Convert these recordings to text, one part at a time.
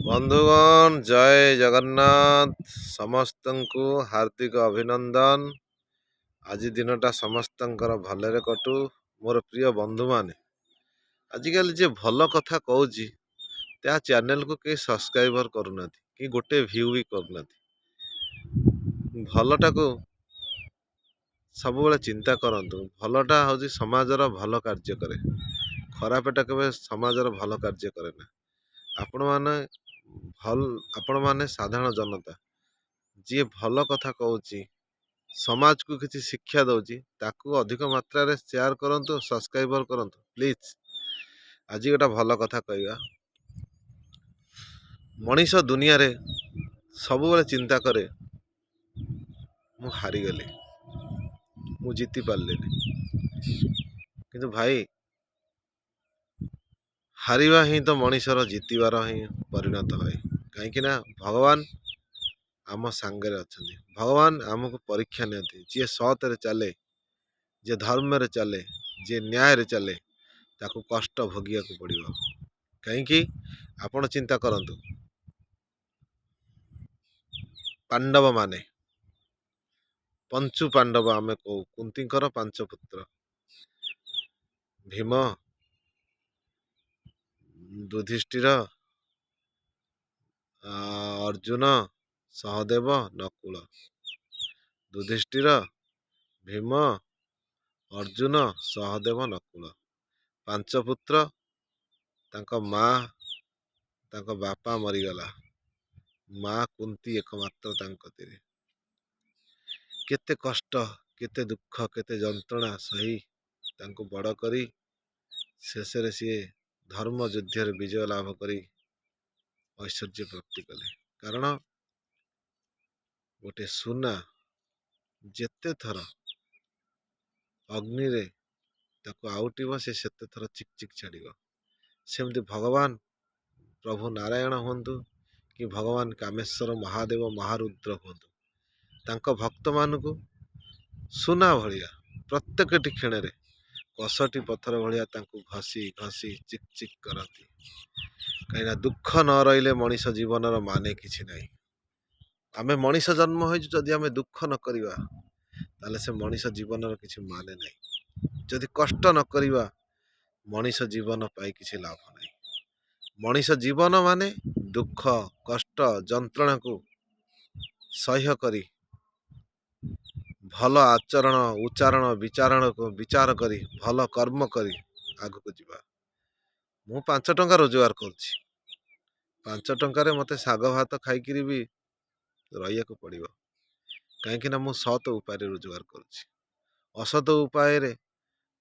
बंधुगण जय जगन्नाथ समस्त को हार्दिक अभिनंदन। आज दिनटा समस्त भलरे कटु। मोर प्रिय बंधु माने आजिकल जे भल कथा कहूँ त्या चैनल को कई सब्सक्राइबर करूना कि गोटे व्यू भी करना। भलटा को सब चिंता करंतु। भलटा हूँ समाजर भल कार्य करे, खरापटा के समाजर भल कार्य करे ना। आपण माने भल आपण माने साधारण जनता जी भल कथा कहूँ समाज को किसी शिक्षा दौची ताकू अधिक मात्रा रे शेयर करंतु, सब्सक्राइबर करंतु प्लीज। आज गोटा भल कथा कहवा। मनीष दुनिया रे सब चिंता करे मु हारीगली, मु जीति पार्लिनी, किंतु भाई हारिबा ही तो मनीषर जीतबार ही परिणत है। कहीं भगवान आम सांगे अच्छा, भगवान आमको परीक्षा नियंती। जी सत रे चले, जे धर्म रे चले, जे न्याय रे चले ताकू कष्ट भोगिया को पड़ो। कहीं आपण चिंता करंतु, पांडव माने पंचु पांडव आमे कहू, कुंतीकर 5 पुत्र भीम, युधिष्ठिर, अर्जुन, सहदेव, नकुल। युधिष्ठिर, भीम, अर्जुन, सहदेव, नकुल 5 पुत्र। तांका माँ तांका बापा मरीगला, माँ कुंती एकमात्र तांकतिरे। केते कष्ट, केते दुख, केते जंत्रणा सही तांको बड़ करी शेष रे सी धर्म युद्ध विजय लाभ करी ऐश्वर्य प्राप्ति कले। कारण गोटे सुना जेते थर अग्नि रे ताको आउटिव से सेते थर चिक चिक छाड़िबो। सेमती भगवान प्रभु नारायण हुंतु कि भगवान कामेश्वर महादेव महारुद्र हुंतु, तांको भक्त मानकु सुना भलिया प्रत्येक क्षण रे कसटी पत्थर भलिया तांको घसी घसी चिक चिक करती। कहीं दुख न रहिले मनीष जीवन माने किछि नहीं। आमे मनीष जन्म हो जदि आमे दुख न करिवा ताले से मनीष जीवन किछि माने नहीं। जदि कष्ट न करिवा मनीष जीवन पाई किछि लाभ नहीं। मनीष जीवन माने दुख कष्ट जंत्रणा को सह्य करी भल आचरण उच्चारण विचारण को विचार करी भल कर्म करी आगु को जीवा। मु 5 टंका रोजगार करछि, 5 टंका मते साग भात खाइकिरी भी रहिया को पड़िबो। कहीं मु सत उपाय रोजगार करुछि, असत उपाय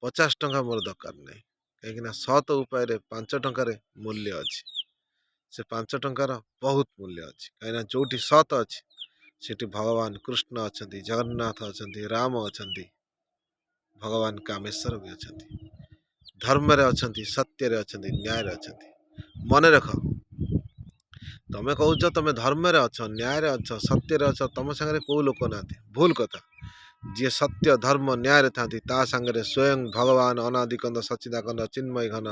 50 टंका मोर दरकार नहीं। कहीं सत उपाय 5 टंका मूल्य अच्छी, से 5 टंकार बहुत मूल्य अच्छी। कहीं जोटी सत अच्छी सेठी भगवान कृष्ण अच्छा, जगन्नाथ अच्छा, राम अच्छा, भगवान कामेश्वर भी अच्छा, धर्म रे अच्छा, सत्य रे अच्छा, न्याय रे अच्छा। मन रख, तमें कहूच तमें धर्म रे अच्छा, न्याय रे अच्छा, सत्य रे अच्छा, तुम सांगे को लोक ना भूल कथा। जी सत्य धर्म न्याय रे थांती ता सांगे स्वयं भगवान अनादिकंद सच्चिदानंद चिन्मय घन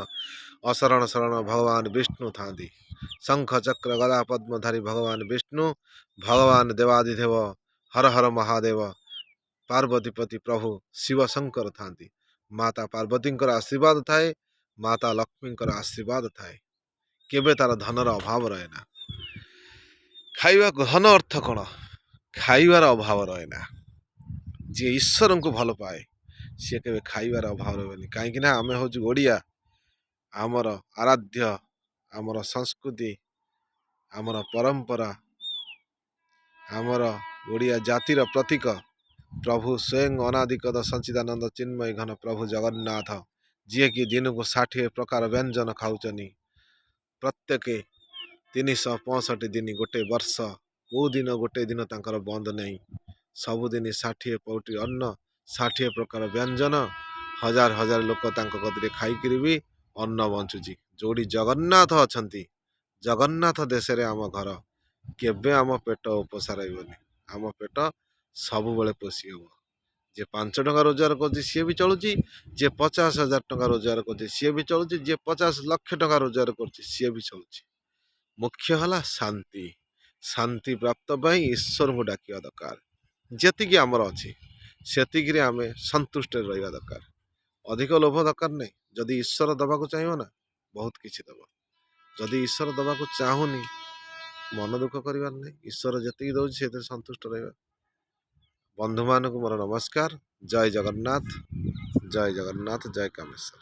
अशरण शरण भगवान विष्णु थांती। शंख चक्र गदा पद्मधारी भगवान विष्णु, भगवान देवादिदेव हर हर महादेव, पार्वतीपति प्रभु शिव शंकर थांती। माता पार्वती आशीर्वाद थाए, माता लक्ष्मी आशीर्वाद थाए। केबे तार धनर अभाव रहे ना। खाइबा धन अर्थ कौन, खाइबार अभाव रहे ना। जी ईश्वर को भल पाए सी के खाइबार अभाव रहे। कहीं आम हूँ ओडिया, आमर आराध्य, आमर संस्कृति, आमर परंपरा, आमर ओडिया जातिर प्रतीक प्रभु स्वयं अनादिकद सच्चिदानंद चिन्मय घन प्रभु जगन्नाथ, जी कि दिन को 60 प्रकार व्यंजन खाऊचनी। प्रत्येक 365 दिन गोटे वर्ष, को दिन गोटे दिन तांकर बंद नहीं। सबुदिन 60 पौटी अन्न, 60 प्रकार व्यंजन, हजार हजार लोक कतिरे खाइकिरी भी अन्न बंचुची। जोड़ी जगन्नाथ अछंती, जगन्नाथ देश रे आम घर, केबे आम पेट उपोषा रही। आम पेट सब बेले पोषी हम। जे 5 टंका रोजगार कर सी भी चलुची, जे 50,000 टंका रोजगार कर सी भी चलुची, जे 50 लाख टंका रोजगार कर सी भी चलुची। ମୁଖ୍ୟ ହେଲା ଶାନ୍ତି। ଶାନ୍ତି ପ୍ରାପ୍ତ ପାଇଁ ଈଶ୍ୱରଙ୍କୁ ଡାକିବା ଦରକାର। ଯେତିକି ଆମର ଅଛି ସେତିକିରେ ଆମେ ସନ୍ତୁଷ୍ଟରେ ରହିବା ଦରକାର। ଅଧିକ ଲୋଭ ଦରକାର ନାହିଁ। ଯଦି ଈଶ୍ୱର ଦେବାକୁ ଚାହିଁବ ନା ବହୁତ କିଛି ଦେବ। ଯଦି ଈଶ୍ୱର ଦେବାକୁ ଚାହୁଁନି ମନ ଦୁଃଖ କରିବାର ନାହିଁ। ଈଶ୍ୱର ଯେତିକି ଦେଉଛି ସେଥିରେ ସନ୍ତୁଷ୍ଟ ରହିବା। ବନ୍ଧୁମାନଙ୍କୁ ମୋର ନମସ୍କାର। ଜୟ ଜଗନ୍ନାଥ, ଜୟ ଜଗନ୍ନାଥ, ଜୟ କାମେଶ୍ୱର।